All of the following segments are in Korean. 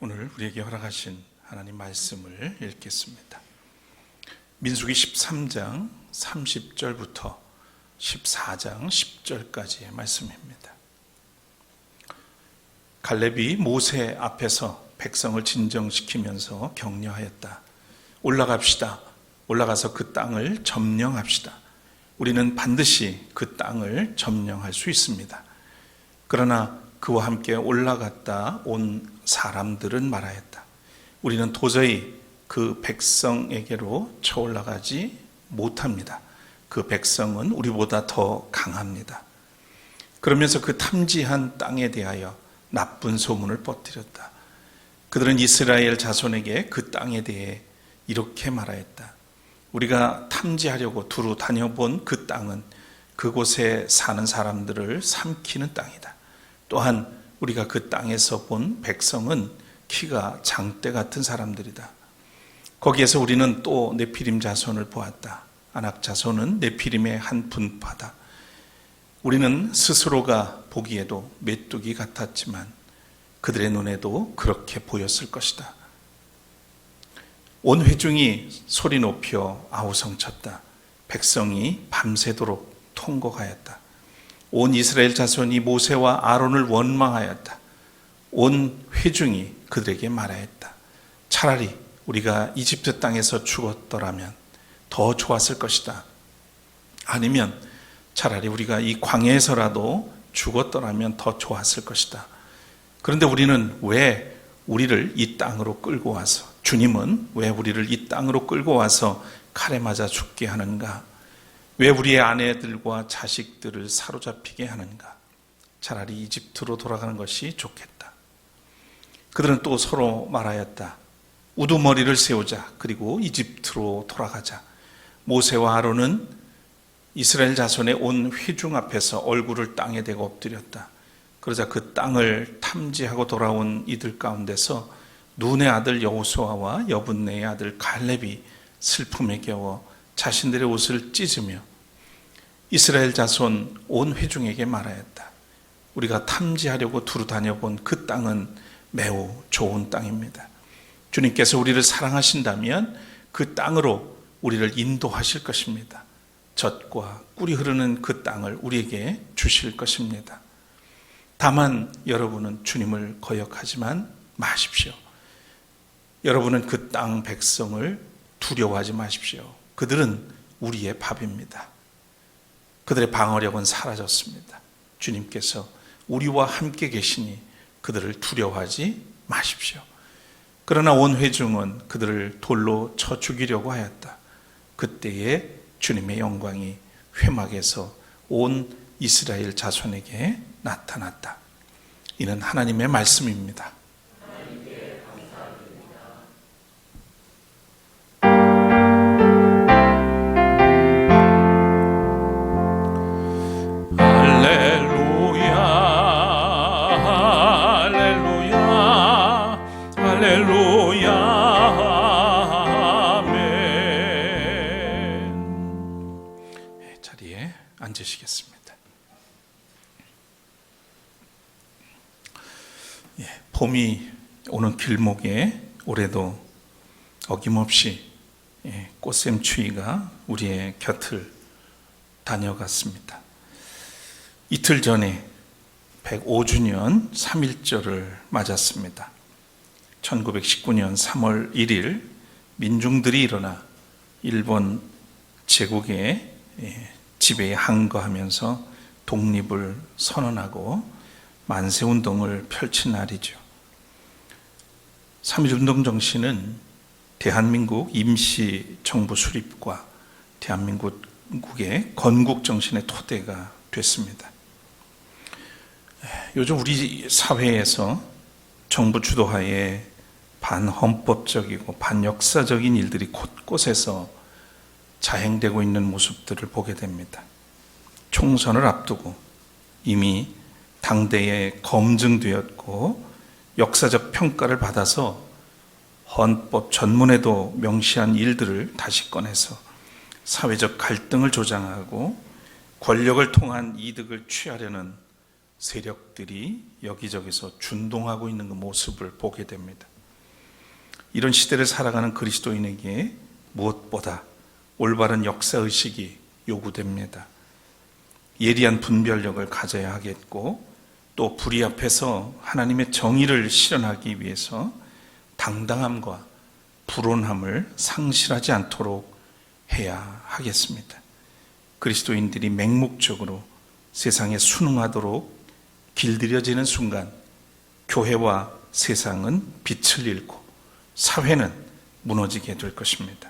오늘 우리에게 허락하신 하나님 말씀을 읽겠습니다. 민수기 13장 30절부터 14장 10절까지의 말씀입니다. 갈렙이 모세 앞에서 백성을 진정시키면서 격려하였다. 올라갑시다. 올라가서 그 땅을 점령합시다. 우리는 반드시 그 땅을 점령할 수 있습니다. 그러나 그와 함께 올라갔다 온 사람들은 말하였다. 우리는 도저히 그 백성에게로 쳐올라가지 못합니다. 그 백성은 우리보다 더 강합니다. 그러면서 그 탐지한 땅에 대하여 나쁜 소문을 퍼뜨렸다. 그들은 이스라엘 자손에게 그 땅에 대해 이렇게 말하였다. 우리가 탐지하려고 두루 다녀본 그 땅은 그곳에 사는 사람들을 삼키는 땅이다. 또한 우리가 그 땅에서 본 백성은 키가 장대 같은 사람들이다. 거기에서 우리는 또 네피림 자손을 보았다. 아낙 자손은 네피림의 한 분파다. 우리는 스스로가 보기에도 메뚜기 같았지만 그들의 눈에도 그렇게 보였을 것이다. 온 회중이 소리 높여 아우성쳤다. 백성이 밤새도록 통곡하였다. 온 이스라엘 자손이 모세와 아론을 원망하였다. 온 회중이 그들에게 말하였다. 차라리 우리가 이집트 땅에서 죽었더라면 더 좋았을 것이다. 아니면 차라리 우리가 이 광야에서라도 죽었더라면 더 좋았을 것이다. 그런데 우리는 왜 우리를 이 땅으로 끌고 와서, 주님은 왜 우리를 이 땅으로 끌고 와서 칼에 맞아 죽게 하는가? 왜 우리의 아내들과 자식들을 사로잡히게 하는가? 차라리 이집트로 돌아가는 것이 좋겠다. 그들은 또 서로 말하였다. 우두머리를 세우자. 그리고 이집트로 돌아가자. 모세와 아론은 이스라엘 자손의 온 회중 앞에서 얼굴을 땅에 대고 엎드렸다. 그러자 그 땅을 탐지하고 돌아온 이들 가운데서 눈의 아들 여호수아와 여분네의 아들 갈렙이 슬픔에 겨워 자신들의 옷을 찢으며 이스라엘 자손 온 회중에게 말하였다. 우리가 탐지하려고 두루 다녀본 그 땅은 매우 좋은 땅입니다. 주님께서 우리를 사랑하신다면 그 땅으로 우리를 인도하실 것입니다. 젖과 꿀이 흐르는 그 땅을 우리에게 주실 것입니다. 다만 여러분은 주님을 거역하지만 마십시오. 여러분은 그 땅 백성을 두려워하지 마십시오. 그들은 우리의 밥입니다. 그들의 방어력은 사라졌습니다. 주님께서 우리와 함께 계시니 그들을 두려워하지 마십시오. 그러나 온 회중은 그들을 돌로 쳐 죽이려고 하였다. 그때에 주님의 영광이 회막에서 온 이스라엘 자손에게 나타났다. 이는 하나님의 말씀입니다. 앉으시겠습니다. 봄이 오는 길목에 올해도 어김없이 꽃샘추위가 우리의 곁을 다녀갔습니다. 이틀 전에 105주년 3.1절을 맞았습니다. 1919년 3월 1일 민중들이 일어나 일본 제국의 지배에 항거하면서 독립을 선언하고 만세운동을 펼친 날이죠. 3.1운동 정신은 대한민국 임시정부 수립과 대한민국의 건국 정신의 토대가 됐습니다. 요즘 우리 사회에서 정부 주도하에 반헌법적이고 반역사적인 일들이 곳곳에서 자행되고 있는 모습들을 보게 됩니다. 총선을 앞두고 이미 당대에 검증되었고 역사적 평가를 받아서 헌법 전문에도 명시한 일들을 다시 꺼내서 사회적 갈등을 조장하고 권력을 통한 이득을 취하려는 세력들이 여기저기서 준동하고 있는 그 모습을 보게 됩니다. 이런 시대를 살아가는 그리스도인에게 무엇보다 올바른 역사의식이 요구됩니다. 예리한 분별력을 가져야 하겠고, 또 불의 앞에서 하나님의 정의를 실현하기 위해서 당당함과 불온함을 상실하지 않도록 해야 하겠습니다. 그리스도인들이 맹목적으로 세상에 순응하도록 길들여지는 순간 교회와 세상은 빛을 잃고 사회는 무너지게 될 것입니다.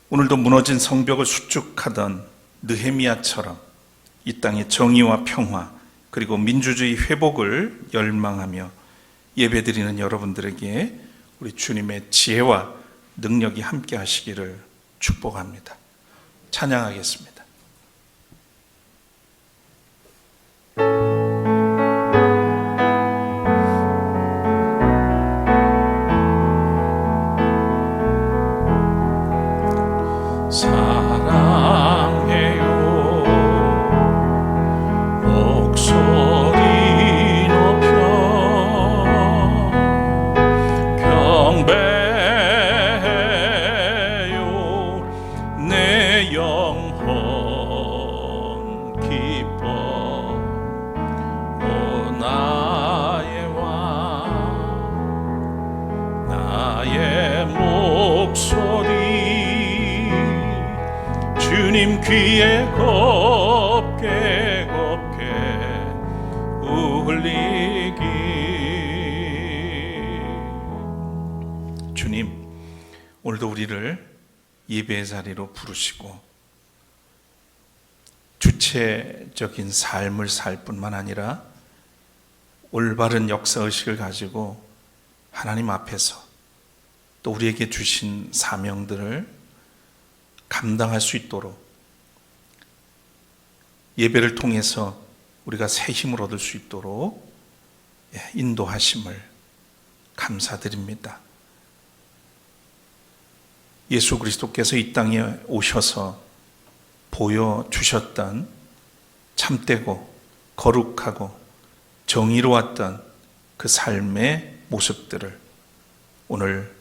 오늘도 무너진 성벽을 수축하던 느헤미야처럼 이 땅의 정의와 평화 그리고 민주주의 회복을 열망하며 예배드리는 여러분들에게 우리 주님의 지혜와 능력이 함께 하시기를 축복합니다. 찬양하겠습니다. 주님 귀에 곱게 울리기. 주님, 오늘도 우리를 예배의 자리로 부르시고 주체적인 삶을 살 뿐만 아니라 올바른 역사의식을 가지고 하나님 앞에서 또 우리에게 주신 사명들을 감당할 수 있도록 예배를 통해서 우리가 새 힘을 얻을 수 있도록 인도하심을 감사드립니다. 예수 그리스도께서 이 땅에 오셔서 보여주셨던 참되고 거룩하고 정의로웠던 그 삶의 모습들을 오늘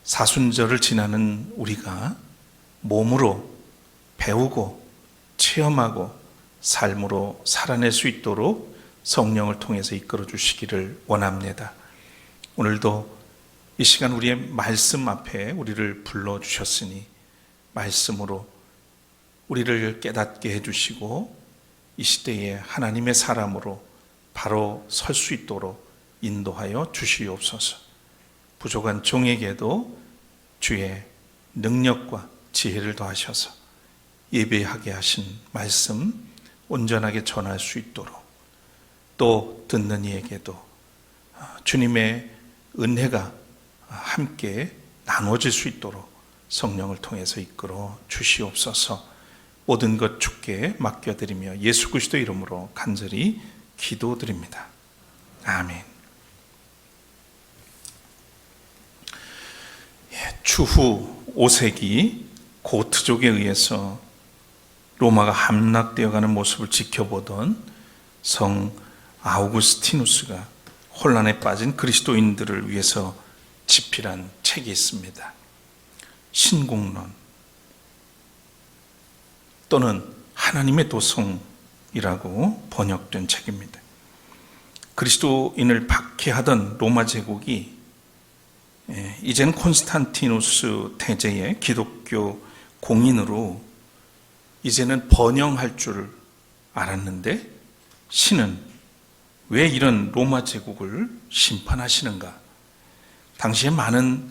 사순절을 지나는 우리가 몸으로 배우고 체험하고 삶으로 살아낼 수 있도록 성령을 통해서 이끌어 주시기를 원합니다. 오늘도 이 시간 우리의 말씀 앞에 우리를 불러주셨으니 말씀으로 우리를 깨닫게 해주시고 이 시대에 하나님의 사람으로 바로 설 수 있도록 인도하여 주시옵소서. 부족한 종에게도 주의 능력과 지혜를 더하셔서 예배하게 하신 말씀 온전하게 전할 수 있도록, 또 듣는 이에게도 주님의 은혜가 함께 나눠질 수 있도록 성령을 통해서 이끌어 주시옵소서. 모든 것 주께 맡겨드리며 예수 그리스도 이름으로 간절히 기도드립니다. 아멘. 추후 5세기 고트족에 의해서 로마가 함락되어가는 모습을 지켜보던 성 아우구스티누스가 혼란에 빠진 그리스도인들을 위해서 집필한 책이 있습니다. 신공론 또는 하나님의 도성이라고 번역된 책입니다. 그리스도인을 박해하던 로마 제국이 이제는 콘스탄티누스 태제의 기독교 공인으로 이제는 번영할 줄 알았는데, 신은 왜 이런 로마 제국을 심판하시는가? 당시에 많은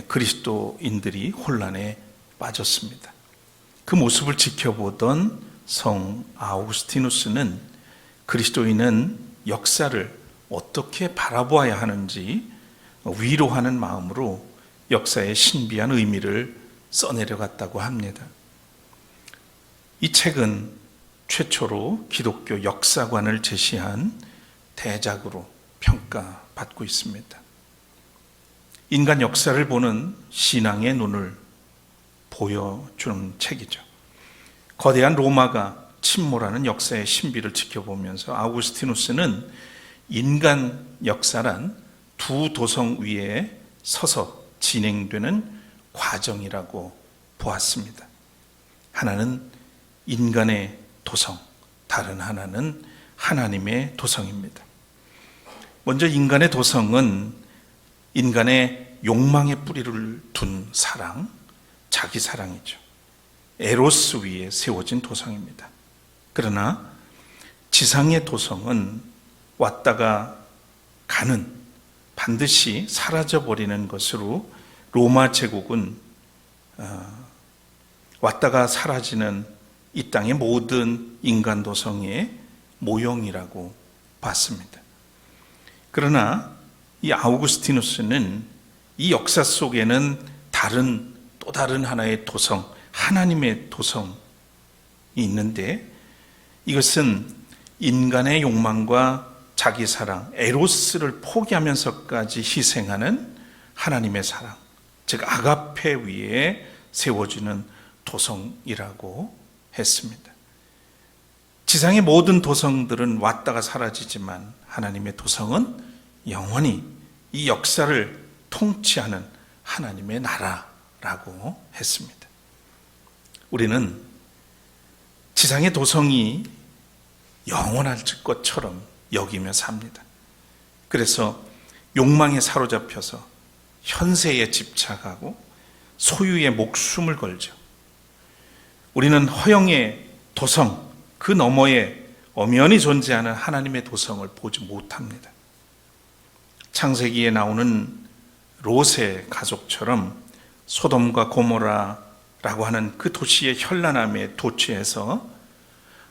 그리스도인들이 혼란에 빠졌습니다. 그 모습을 지켜보던 성 아우구스티누스는 그리스도인은 역사를 어떻게 바라보아야 하는지 위로하는 마음으로 역사의 신비한 의미를 써내려갔다고 합니다. 이 책은 최초로 기독교 역사관을 제시한 대작으로 평가받고 있습니다. 인간 역사를 보는 신앙의 눈을 보여주는 책이죠. 거대한 로마가 침몰하는 역사의 신비를 지켜보면서 아우구스티누스는 인간 역사란 두 도성 위에 서서 진행되는 과정이라고 보았습니다. 하나는 인간의 도성, 다른 하나는 하나님의 도성입니다. 먼저 인간의 도성은 인간의 욕망의 뿌리를 둔 사랑, 자기 사랑이죠. 에로스 위에 세워진 도성입니다. 그러나 지상의 도성은 왔다가 가는, 반드시 사라져버리는 것으로 로마 제국은 왔다가 사라지는 이 땅의 모든 인간 도성의 모형이라고 봤습니다. 그러나 이 아우구스티누스는 이 역사 속에는 또 다른 하나의 도성, 하나님의 도성이 있는데, 이것은 인간의 욕망과 자기 사랑, 에로스를 포기하면서까지 희생하는 하나님의 사랑, 즉 아가페 위에 세워지는 도성이라고 했습니다. 지상의 모든 도성들은 왔다가 사라지지만 하나님의 도성은 영원히 이 역사를 통치하는 하나님의 나라라고 했습니다. 우리는 지상의 도성이 영원할 것처럼 여기며 삽니다. 그래서 욕망에 사로잡혀서 현세에 집착하고 소유에 목숨을 걸죠. 우리는 허영의 도성, 그 너머에 엄연히 존재하는 하나님의 도성을 보지 못합니다. 창세기에 나오는 롯의 가족처럼 소돔과 고모라라고 하는 그 도시의 현란함에 도취해서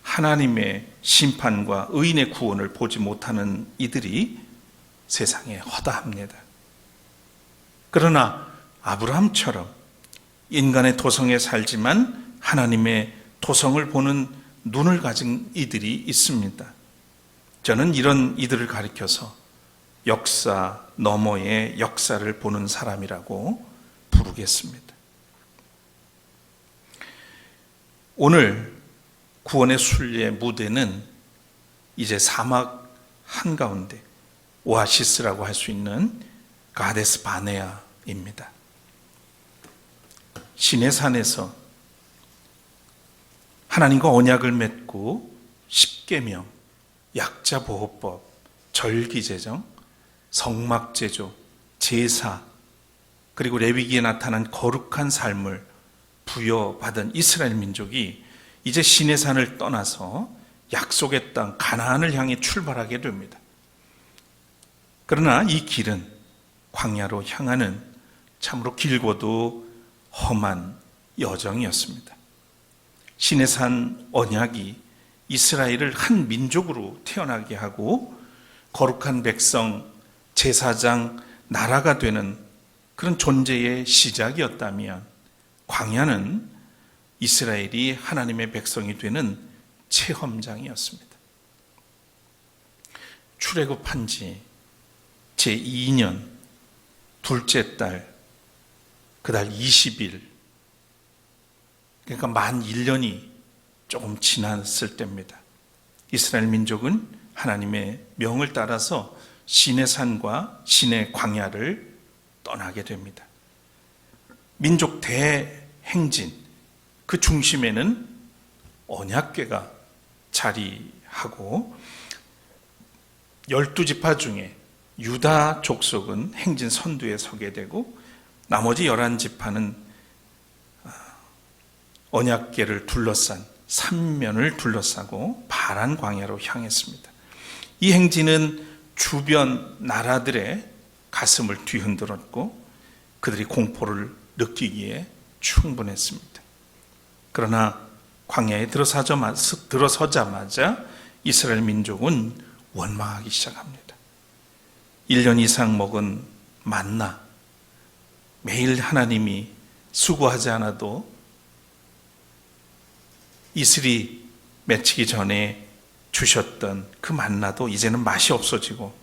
하나님의 심판과 의인의 구원을 보지 못하는 이들이 세상에 허다합니다. 그러나 아브라함처럼 인간의 도성에 살지만 하나님의 도성을 보는 눈을 가진 이들이 있습니다. 저는 이런 이들을 가리켜서 역사 너머의 역사를 보는 사람이라고 부르겠습니다. 오늘 구원의 순례 무대는 이제 사막 한가운데 오아시스라고 할 수 있는 가데스 바네아입니다. 시내산에서 하나님과 언약을 맺고 십계명, 약자보호법, 절기제정, 성막제조, 제사, 그리고 레위기에 나타난 거룩한 삶을 부여받은 이스라엘 민족이 이제 시내산을 떠나서 약속의 땅 가나안을 향해 출발하게 됩니다. 그러나 이 길은 광야로 향하는 참으로 길고도 험한 여정이었습니다. 시내산 언약이 이스라엘을 한 민족으로 태어나게 하고 거룩한 백성, 제사장, 나라가 되는 그런 존재의 시작이었다면, 광야는 이스라엘이 하나님의 백성이 되는 체험장이었습니다. 출애굽한 지 제2년 둘째 달 그달 20일, 그러니까 만 1년이 조금 지났을 때입니다. 이스라엘 민족은 하나님의 명을 따라서 시내산과 시내 광야를 떠나게 됩니다. 민족 대행진, 그 중심에는 언약궤가 자리하고 12지파 중에 유다 족속은 행진 선두에 서게 되고 나머지 11지파는 언약궤를 둘러싼 삼면을 둘러싸고 바란 광야로 향했습니다. 이 행진은 주변 나라들의 가슴을 뒤흔들었고 그들이 공포를 느끼기에 충분했습니다. 그러나 광야에 들어서자마자 이스라엘 민족은 원망하기 시작합니다. 1년 이상 먹은 만나, 매일 하나님이 수고하지 않아도 이슬이 맺히기 전에 주셨던 그 만나도 이제는 맛이 없어지고,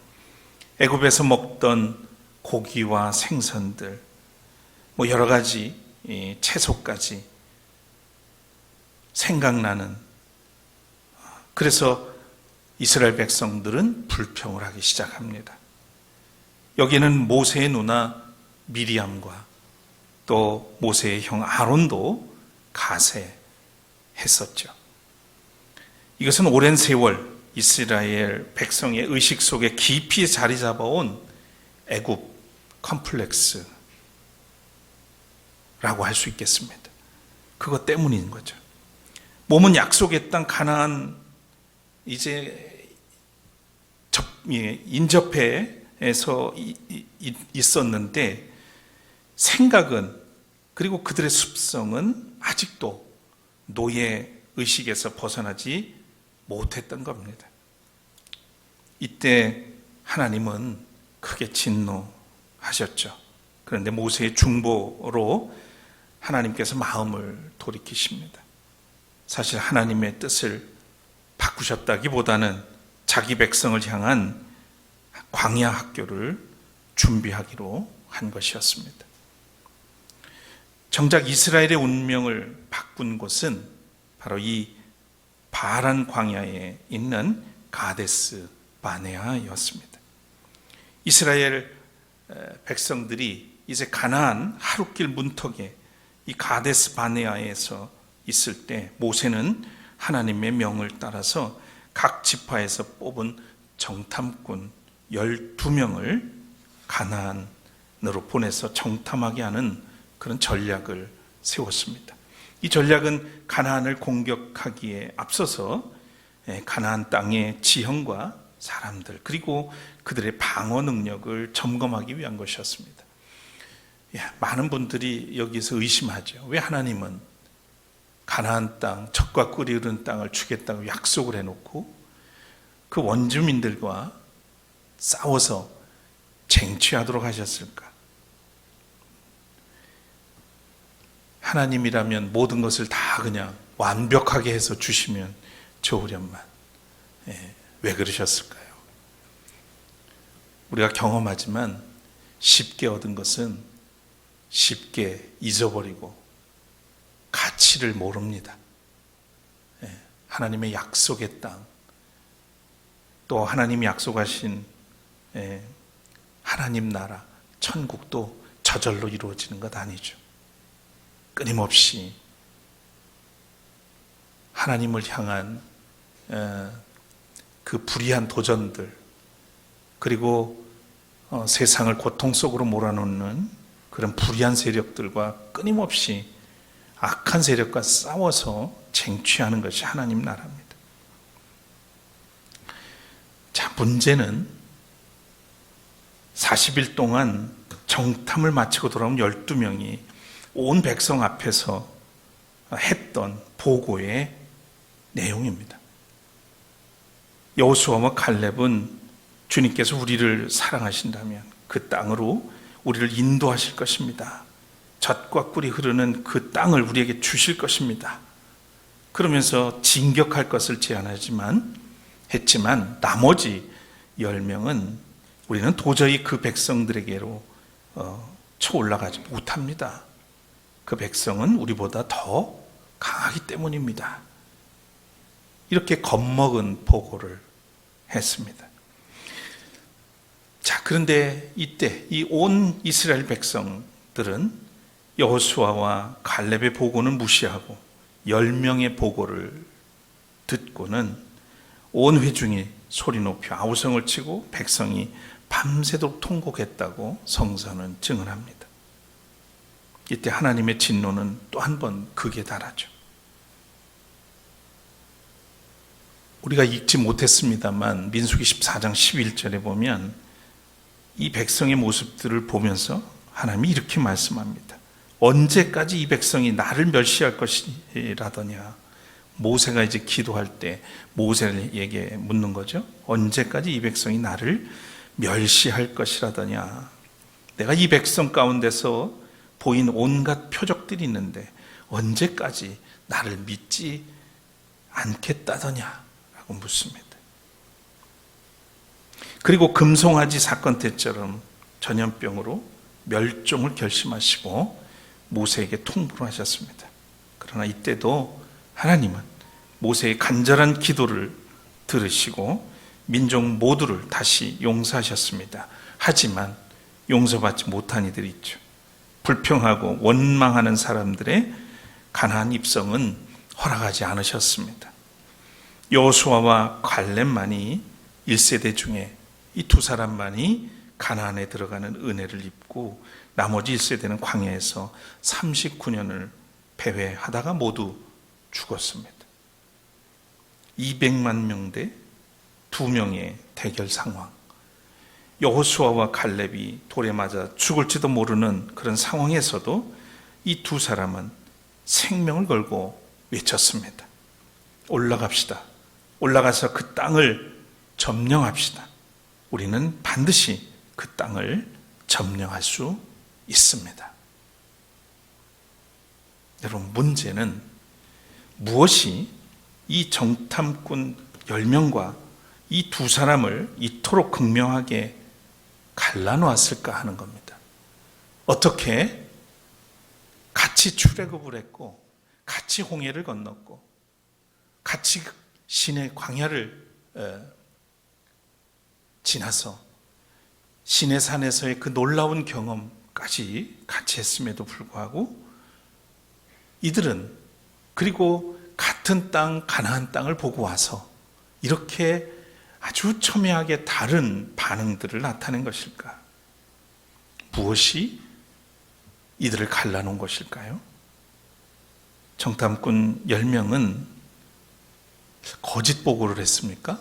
애굽에서 먹던 고기와 생선들, 여러 가지 채소까지 생각나는 그래서 이스라엘 백성들은 불평을 하기 시작합니다. 여기는 모세의 누나 미리암과 또 모세의 형 아론도 가세했었죠. 이것은 오랜 세월 이스라엘 백성의 의식 속에 깊이 자리 잡아온 애굽 컴플렉스라고 할 수 있겠습니다. 그것 때문인 거죠. 몸은 약속의 땅 가나안 이제 인접해서 있었는데 생각은 그리고 그들의 습성은 아직도 노예 의식에서 벗어나지 못했던 겁니다. 이때 하나님은 크게 진노하셨죠. 그런데 모세의 중보로 하나님께서 마음을 돌이키십니다. 사실 하나님의 뜻을 바꾸셨다기보다는 자기 백성을 향한 광야 학교를 준비하기로 한 것이었습니다. 정작 이스라엘의 운명을 바꾼 곳은 바로 이 바란 광야에 있는 가데스 바네아였습니다. 이스라엘 백성들이 이제 가나안 하룻길 문턱에 이 가데스 바네아에서 있을 때 모세는 하나님의 명을 따라서 각 지파에서 뽑은 정탐꾼 12명을 가나안으로 보내서 정탐하게 하는 그런 전략을 세웠습니다. 이 전략은 가나안을 공격하기에 앞서서 가나안 땅의 지형과 사람들 그리고 그들의 방어 능력을 점검하기 위한 것이었습니다. 많은 분들이 여기서 의심하죠. 왜 하나님은 가나안 땅, 젖과 꿀이 흐르는 땅을 주겠다고 약속을 해놓고 그 원주민들과 싸워서 쟁취하도록 하셨을까? 하나님이라면 모든 것을 다 그냥 완벽하게 해서 주시면 좋으련만 왜 그러셨을까요? 우리가 경험하지만 쉽게 얻은 것은 쉽게 잊어버리고 가치를 모릅니다. 하나님의 약속의 땅, 또 하나님이 약속하신 하나님 나라, 천국도 저절로 이루어지는 것 아니죠. 끊임없이 하나님을 향한 그 불의한 도전들 그리고 세상을 고통 속으로 몰아넣는 그런 불의한 세력들과 끊임없이 악한 세력과 싸워서 쟁취하는 것이 하나님 나라입니다. 자, 문제는 40일 동안 정탐을 마치고 돌아온 12명이 온 백성 앞에서 했던 보고의 내용입니다. 여호수아와 갈렙은 주님께서 우리를 사랑하신다면 그 땅으로 우리를 인도하실 것입니다. 젖과 꿀이 흐르는 그 땅을 우리에게 주실 것입니다. 그러면서 진격할 것을 제안했지만 나머지 10명은 우리는 도저히 그 백성들에게로 쳐올라가지 못합니다. 그 백성은 우리보다 더 강하기 때문입니다. 이렇게 겁먹은 보고를 했습니다. 자, 그런데 이때 이 온 이스라엘 백성들은 여호수아와 갈렙의 보고는 무시하고 10명의 보고를 듣고는 온 회중이 소리 높여 아우성을 치고 백성이 밤새도록 통곡했다고 성서는 증언합니다. 이때 하나님의 진노는 또 한 번 극에 달하죠. 우리가 읽지 못했습니다만 민수기 14장 11절에 보면 이 백성의 모습들을 보면서 하나님이 이렇게 말씀합니다. 언제까지 이 백성이 나를 멸시할 것이라더냐. 모세가 이제 기도할 때 모세에게 묻는 거죠. 언제까지 이 백성이 나를 멸시할 것이라더냐. 내가 이 백성 가운데서 보인 온갖 표적들이 있는데 언제까지 나를 믿지 않겠다더냐 라고 묻습니다. 그리고 금송아지 사건 때처럼 전염병으로 멸종을 결심하시고 모세에게 통보를 하셨습니다. 그러나 이때도 하나님은 모세의 간절한 기도를 들으시고 민족 모두를 다시 용서하셨습니다. 하지만 용서받지 못한 이들이 있죠. 불평하고 원망하는 사람들의 가나안 입성은 허락하지 않으셨습니다. 여호수아와 갈렙만이 1세대 중에 이 두 사람만이 가나안에 들어가는 은혜를 입고 나머지 1세대는 광야에서 39년을 배회하다가 모두 죽었습니다. 200만 명 대 2명의 대결 상황. 여호수아와 갈렙이 돌에 맞아 죽을지도 모르는 그런 상황에서도 이 두 사람은 생명을 걸고 외쳤습니다. 올라갑시다. 올라가서 그 땅을 점령합시다. 우리는 반드시 그 땅을 점령할 수 있습니다. 여러분, 문제는 무엇이 이 정탐꾼 10명과 이 두 사람을 이토록 극명하게 갈라놓았을까 하는 겁니다. 어떻게 같이 출애굽을 했고 같이 홍해를 건넜고 같이 신의 광야를 지나서 신의 산에서의 그 놀라운 경험까지 같이 했음에도 불구하고 이들은 그리고 같은 땅 가나안 땅을 보고 와서 이렇게 아주 첨예하게 다른 반응들을 나타낸 것일까? 무엇이 이들을 갈라놓은 것일까요? 정탐꾼 10명은 거짓 보고를 했습니까?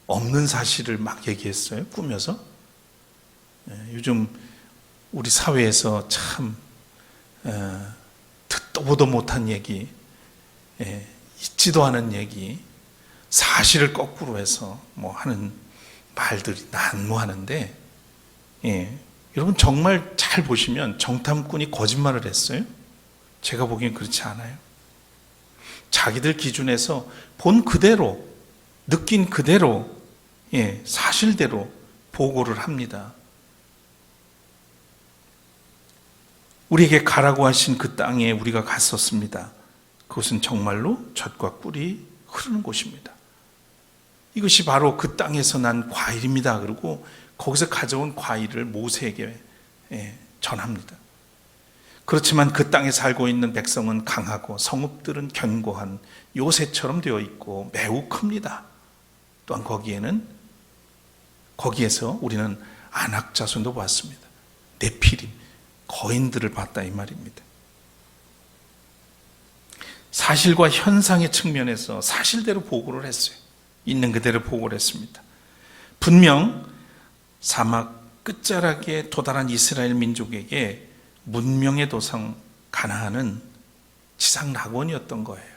없는 사실을 막 얘기했어요? 꾸며서? 요즘 우리 사회에서 참 듣도 보도 못한 얘기, 있지도 않은 얘기, 사실을 거꾸로 해서 뭐 하는 말들이 난무하는데, 여러분 정말 잘 보시면 정탐꾼이 거짓말을 했어요? 제가 보기엔 그렇지 않아요. 자기들 기준에서 본 그대로, 느낀 그대로, 사실대로 보고를 합니다. 우리에게 가라고 하신 그 땅에 우리가 갔었습니다. 그것은 정말로 젖과 꿀이 흐르는 곳입니다. 이것이 바로 그 땅에서 난 과일입니다. 그리고 거기서 가져온 과일을 모세에게 전합니다. 그렇지만 그 땅에 살고 있는 백성은 강하고 성읍들은 견고한 요새처럼 되어 있고 매우 큽니다. 또한 거기에서 우리는 아낙 자손도 봤습니다. 네피림, 거인들을 봤다 이 말입니다. 사실과 현상의 측면에서 사실대로 보고를 했어요. 있는 그대로 보고를 했습니다. 분명 사막 끝자락에 도달한 이스라엘 민족에게 문명의 도성 가나안은 지상 낙원이었던 거예요.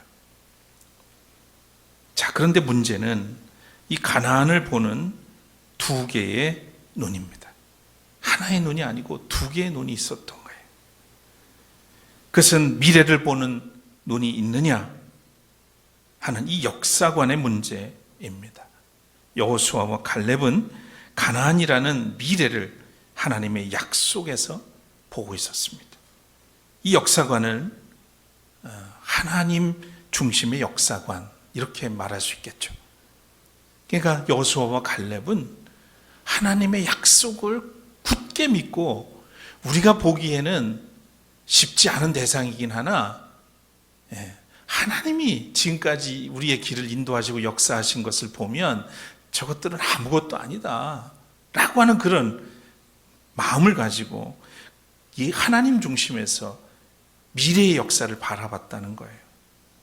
자, 그런데 문제는 이 가나안을 보는 두 개의 눈입니다. 하나의 눈이 아니고 두 개의 눈이 있었던 거예요. 그것은 미래를 보는 눈이 있느냐 하는 이 역사관의 문제입니다. 여호수아와 갈렙은 가나안이라는 미래를 하나님의 약속에서 보고 있었습니다. 이 역사관은 하나님 중심의 역사관, 이렇게 말할 수 있겠죠. 그러니까 여호수아와 갈렙은 하나님의 약속을 굳게 믿고, 우리가 보기에는 쉽지 않은 대상이긴 하나 하나님이 지금까지 우리의 길을 인도하시고 역사하신 것을 보면 저것들은 아무것도 아니다 라고 하는 그런 마음을 가지고 이 하나님 중심에서 미래의 역사를 바라봤다는 거예요.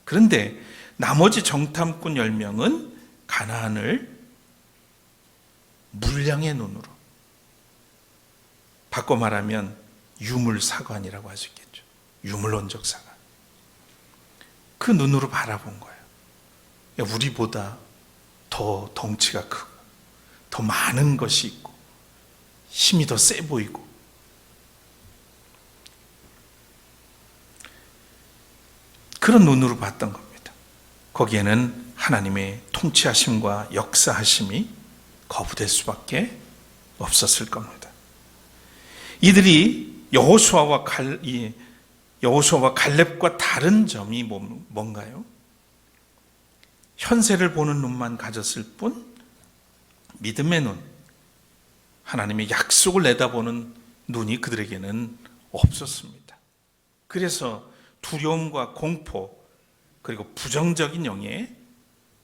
그런데 나머지 정탐꾼 10명은 가나안을 물량의 눈으로, 바꿔 말하면 유물사관이라고 할 수 있겠죠. 유물론적 사관. 그 눈으로 바라본 거예요. 우리보다 더 덩치가 크고 더 많은 것이 있고 힘이 더 세 보이고, 그런 눈으로 봤던 겁니다. 거기에는 하나님의 통치하심과 역사하심이 거부될 수밖에 없었을 겁니다. 이들이 여호수아와 갈렙과 다른 점이 뭔가요? 현세를 보는 눈만 가졌을 뿐 믿음의 눈, 하나님의 약속을 내다보는 눈이 그들에게는 없었습니다. 그래서 두려움과 공포 그리고 부정적인 영에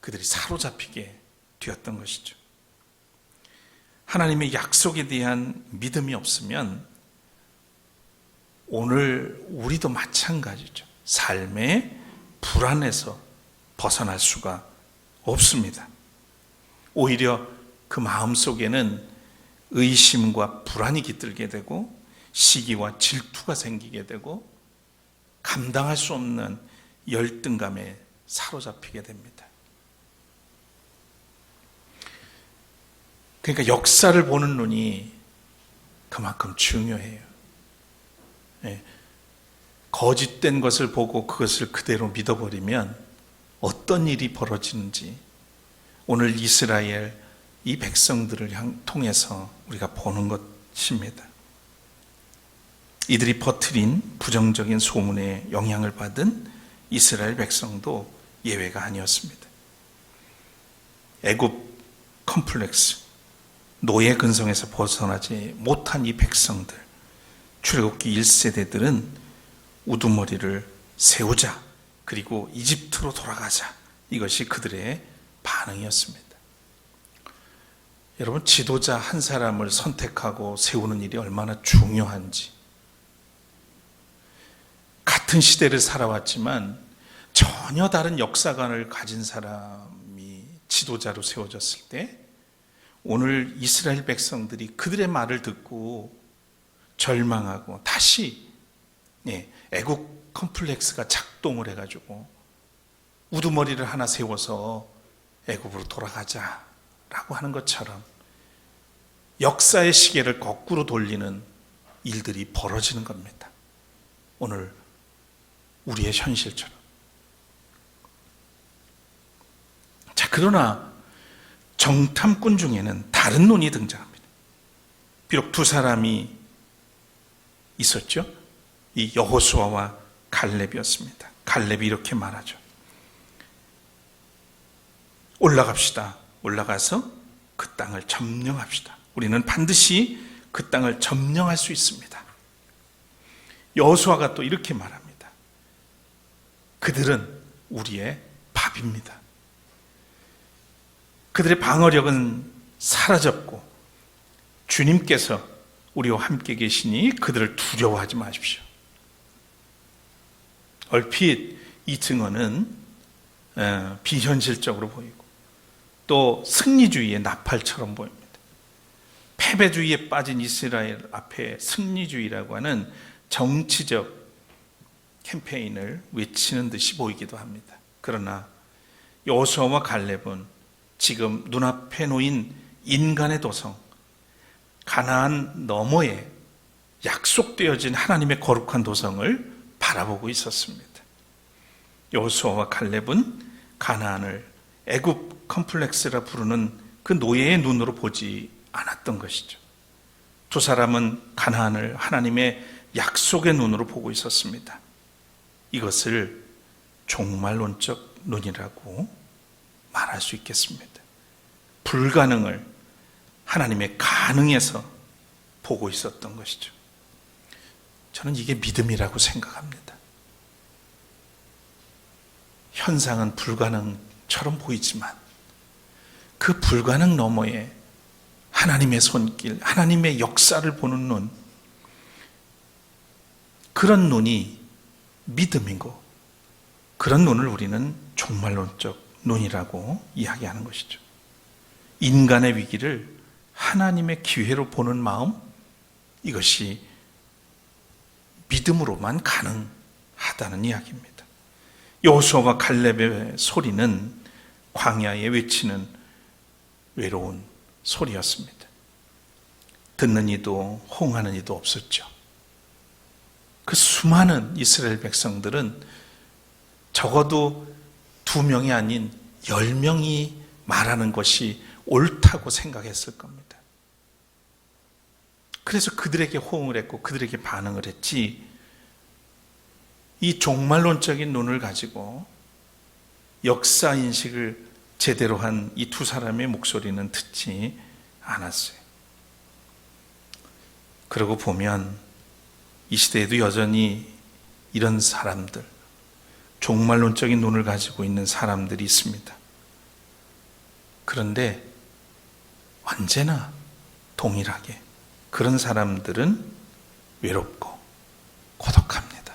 그들이 사로잡히게 되었던 것이죠. 하나님의 약속에 대한 믿음이 없으면 오늘 우리도 마찬가지죠. 삶의 불안에서 벗어날 수가 없습니다. 오히려 그 마음 속에는 의심과 불안이 깃들게 되고 시기와 질투가 생기게 되고 감당할 수 없는 열등감에 사로잡히게 됩니다. 그러니까 역사를 보는 눈이 그만큼 중요해요. 거짓된 것을 보고 그것을 그대로 믿어버리면 어떤 일이 벌어지는지 오늘 이스라엘 이 백성들을 통해서 우리가 보는 것입니다. 이들이 퍼뜨린 부정적인 소문에 영향을 받은 이스라엘 백성도 예외가 아니었습니다. 애굽 컴플렉스, 노예 근성에서 벗어나지 못한 이 백성들, 출애굽기 1세대들은 우두머리를 세우자, 그리고 이집트로 돌아가자, 이것이 그들의 반응이었습니다. 여러분, 지도자 한 사람을 선택하고 세우는 일이 얼마나 중요한지, 같은 시대를 살아왔지만 전혀 다른 역사관을 가진 사람이 지도자로 세워졌을 때 오늘 이스라엘 백성들이 그들의 말을 듣고 절망하고 다시 애국 컴플렉스가 작동을 해가지고 우두머리를 하나 세워서 애국으로 돌아가자라고 하는 것처럼 역사의 시계를 거꾸로 돌리는 일들이 벌어지는 겁니다. 오늘 우리의 현실처럼. 자, 그러나 정탐꾼 중에는 다른 눈이 등장합니다. 비록 두 사람이 있었죠. 이 여호수아와 갈렙이었습니다. 갈렙이 이렇게 말하죠. 올라갑시다. 올라가서 그 땅을 점령합시다. 우리는 반드시 그 땅을 점령할 수 있습니다. 여호수아가 또 이렇게 말합니다. 그들은 우리의 밥입니다. 그들의 방어력은 사라졌고 주님께서 우리와 함께 계시니 그들을 두려워하지 마십시오. 얼핏 이 증언은 비현실적으로 보이고 또 승리주의의 나팔처럼 보입니다. 패배주의에 빠진 이스라엘 앞에 승리주의라고 하는 정치적 캠페인을 외치는 듯이 보이기도 합니다. 그러나 여호수아와 갈렙은 지금 눈앞에 놓인 인간의 도성, 가나안 너머에 약속되어진 하나님의 거룩한 도성을 바라보고 있었습니다. 여호수아와 갈렙은 가나안을 애굽 컴플렉스라 부르는 그 노예의 눈으로 보지 않았던 것이죠. 두 사람은 가나안을 하나님의 약속의 눈으로 보고 있었습니다. 이것을 종말론적 눈이라고 말할 수 있겠습니다. 불가능을 하나님의 가능에서 보고 있었던 것이죠. 저는 이게 믿음이라고 생각합니다. 현상은 불가능처럼 보이지만 그 불가능 너머에 하나님의 손길, 하나님의 역사를 보는 눈, 그런 눈이 믿음이고 그런 눈을 우리는 종말론적 눈이라고 이야기하는 것이죠. 인간의 위기를 하나님의 기회로 보는 마음, 이것이 믿음으로만 가능하다는 이야기입니다. 여호수아와 갈렙의 소리는 광야에 외치는 외로운 소리였습니다. 듣는 이도 호응하는 이도 없었죠. 그 수많은 이스라엘 백성들은 적어도 2명이 아닌 10명이 말하는 것이 옳다고 생각했을 겁니다. 그래서 그들에게 호응을 했고 그들에게 반응을 했지, 이 종말론적인 눈을 가지고 역사 인식을 제대로 한 이 두 사람의 목소리는 듣지 않았어요. 그러고 보면 이 시대에도 여전히 이런 사람들, 종말론적인 눈을 가지고 있는 사람들이 있습니다. 그런데 언제나 동일하게 그런 사람들은 외롭고 고독합니다.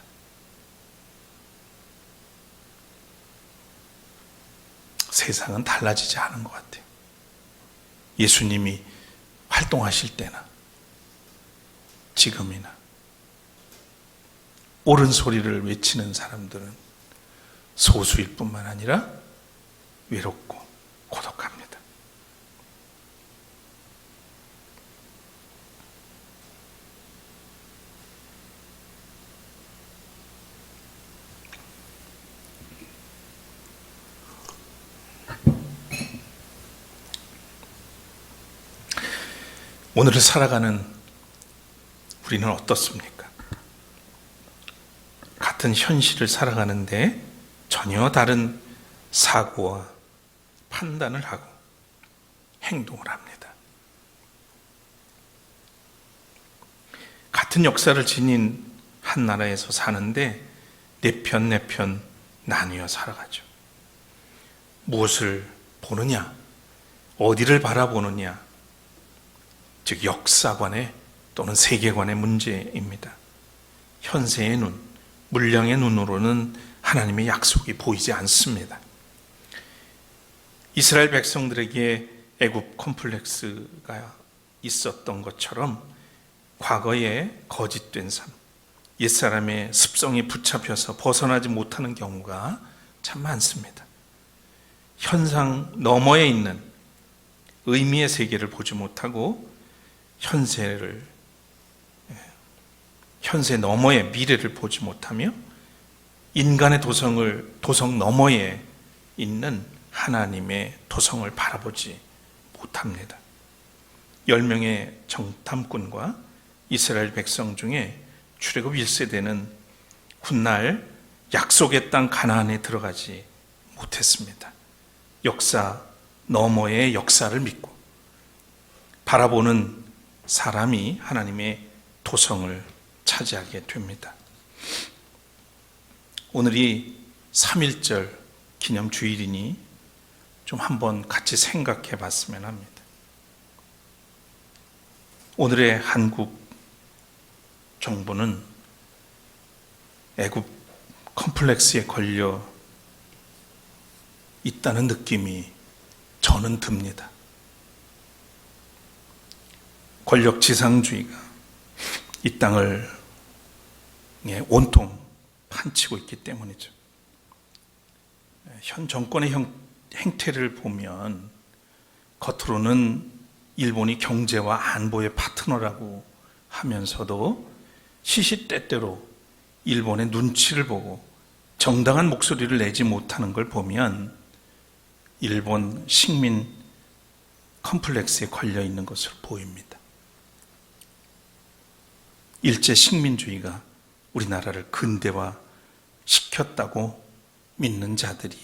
세상은 달라지지 않은 것 같아요. 예수님이 활동하실 때나 지금이나 옳은 소리를 외치는 사람들은 소수일 뿐만 아니라 외롭고 고독합니다. 오늘을 살아가는 우리는 어떻습니까? 같은 현실을 살아가는데 전혀 다른 사고와 판단을 하고 행동을 합니다. 같은 역사를 지닌 한 나라에서 사는데 네 편 나뉘어 살아가죠. 무엇을 보느냐, 어디를 바라보느냐, 즉 역사관의 또는 세계관의 문제입니다. 현세의 눈, 물량의 눈으로는 하나님의 약속이 보이지 않습니다. 이스라엘 백성들에게 애굽 컴플렉스가 있었던 것처럼 과거에 거짓된 삶, 옛사람의 습성에 붙잡혀서 벗어나지 못하는 경우가 참 많습니다. 현상 너머에 있는 의미의 세계를 보지 못하고 현세 너머의 미래를 보지 못하며 인간의 도성 너머에 있는 하나님의 도성을 바라보지 못합니다. 10명의 정탐꾼과 이스라엘 백성 중에 출애굽 1세대는 훗날 약속의 땅 가나안에 들어가지 못했습니다. 역사 너머의 역사를 믿고 바라보는 사람이 하나님의 도성을 차지하게 됩니다. 오늘이 3.1절 기념주일이니 좀 한번 같이 생각해 봤으면 합니다. 오늘의 한국 정부는 애굽 컴플렉스에 걸려 있다는 느낌이 저는 듭니다. 권력 지상주의가 이 땅을 온통 판치고 있기 때문이죠. 현 정권의 행태를 보면 겉으로는 일본이 경제와 안보의 파트너라고 하면서도 시시때때로 일본의 눈치를 보고 정당한 목소리를 내지 못하는 걸 보면 일본 식민 컴플렉스에 걸려 있는 것으로 보입니다. 일제 식민주의가 우리나라를 근대화 시켰다고 믿는 자들이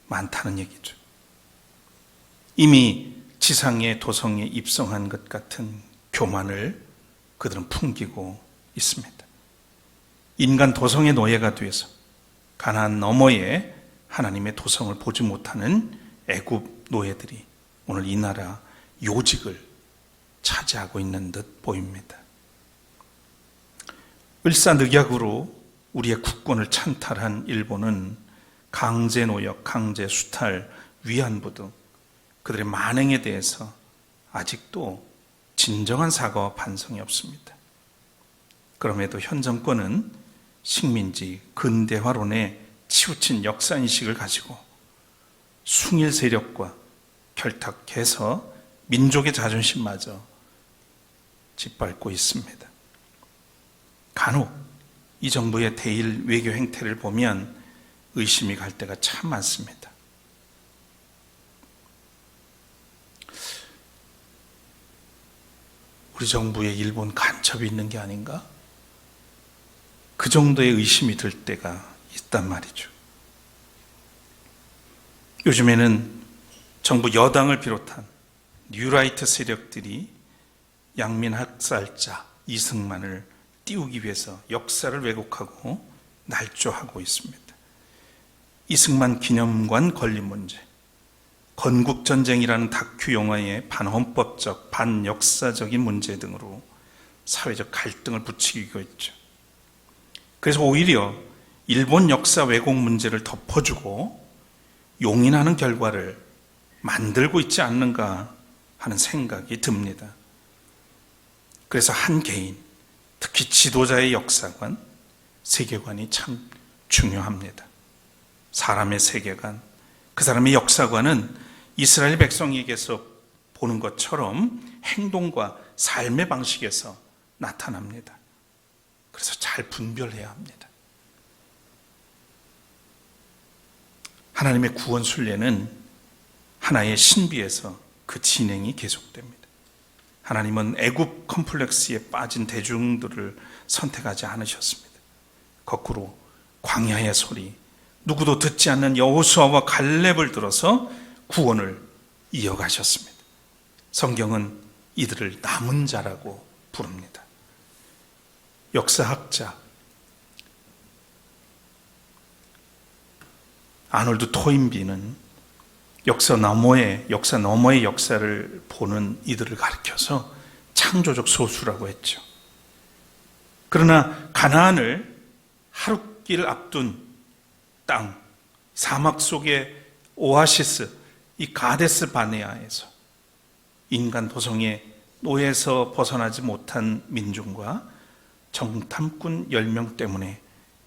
많다는 얘기죠. 이미 지상의 도성에 입성한 것 같은 교만을 그들은 풍기고 있습니다. 인간 도성의 노예가 되어서 가나안 너머에 하나님의 도성을 보지 못하는 애굽 노예들이 오늘 이 나라 요직을 차지하고 있는 듯 보입니다. 을사늑약으로 우리의 국권을 찬탈한 일본은 강제노역, 강제수탈, 위안부 등 그들의 만행에 대해서 아직도 진정한 사과와 반성이 없습니다. 그럼에도 현 정권은 식민지 근대화론에 치우친 역사인식을 가지고 숭일 세력과 결탁해서 민족의 자존심마저 짓밟고 있습니다. 간혹 이 정부의 대일 외교 행태를 보면 의심이 갈 때가 참 많습니다. 우리 정부에 일본 간첩이 있는 게 아닌가? 그 정도의 의심이 들 때가 있단 말이죠. 요즘에는 정부 여당을 비롯한 뉴라이트 세력들이 양민 학살자 이승만을 띄우기 위해서 역사를 왜곡하고 날조하고 있습니다. 이승만 기념관 건립 문제, 건국전쟁이라는 다큐 영화의 반헌법적, 반역사적인 문제 등으로 사회적 갈등을 부추기고 있죠. 그래서 오히려 일본 역사 왜곡 문제를 덮어주고 용인하는 결과를 만들고 있지 않는가 하는 생각이 듭니다. 그래서 한 개인, 특히 지도자의 역사관, 세계관이 참 중요합니다. 사람의 세계관, 그 사람의 역사관은 이스라엘 백성에게서 보는 것처럼 행동과 삶의 방식에서 나타납니다. 그래서 잘 분별해야 합니다. 하나님의 구원 순례는 하나의 신비에서 그 진행이 계속됩니다. 하나님은 애굽 컴플렉스에 빠진 대중들을 선택하지 않으셨습니다. 거꾸로 광야의 소리, 누구도 듣지 않는 여호수아와 갈렙을 들어서 구원을 이어가셨습니다. 성경은 이들을 남은 자라고 부릅니다. 역사학자 아놀드 토인비는 역사 너머의 역사를 보는 이들을 가리켜서 창조적 소수라고 했죠. 그러나 가나안을 하룻길 앞둔 땅, 사막 속의 오아시스, 이 가데스 바네아에서 인간 도성의 노예에서 벗어나지 못한 민중과 정탐꾼 10명 때문에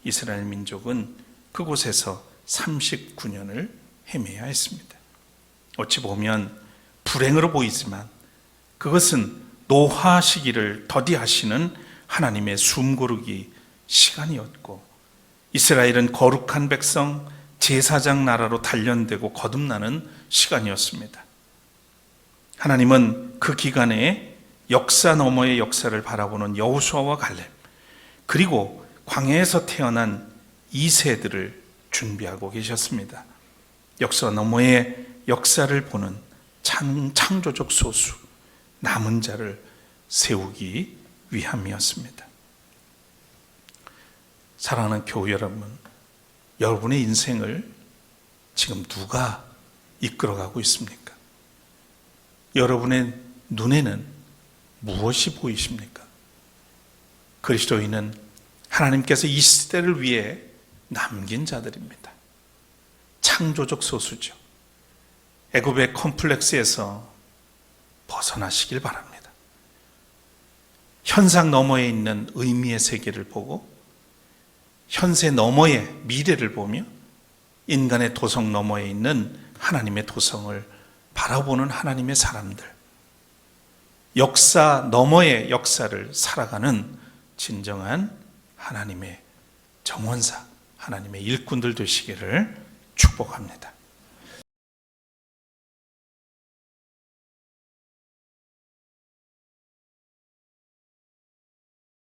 이스라엘 민족은 그곳에서 39년을 헤매야 했습니다. 어찌 보면 불행으로 보이지만 그것은 노화 시기를 더디하시는 하나님의 숨고르기 시간이었고, 이스라엘은 거룩한 백성 제사장 나라로 단련되고 거듭나는 시간이었습니다. 하나님은 그 기간에 역사 너머의 역사를 바라보는 여호수아와 갈렙, 그리고 광야에서 태어난 2세들을 준비하고 계셨습니다. 역사 너머의 역사를 보는 창조적 소수, 남은 자를 세우기 위함이었습니다. 사랑하는 교회 여러분, 여러분의 인생을 지금 누가 이끌어가고 있습니까? 여러분의 눈에는 무엇이 보이십니까? 그리스도인은 하나님께서 이 시대를 위해 남긴 자들입니다. 창조적 소수죠. 애굽의 컴플렉스에서 벗어나시길 바랍니다. 현상 너머에 있는 의미의 세계를 보고 현세 너머의 미래를 보며 인간의 도성 너머에 있는 하나님의 도성을 바라보는 하나님의 사람들, 역사 너머의 역사를 살아가는 진정한 하나님의 정원사, 하나님의 일꾼들 되시기를 축복합니다.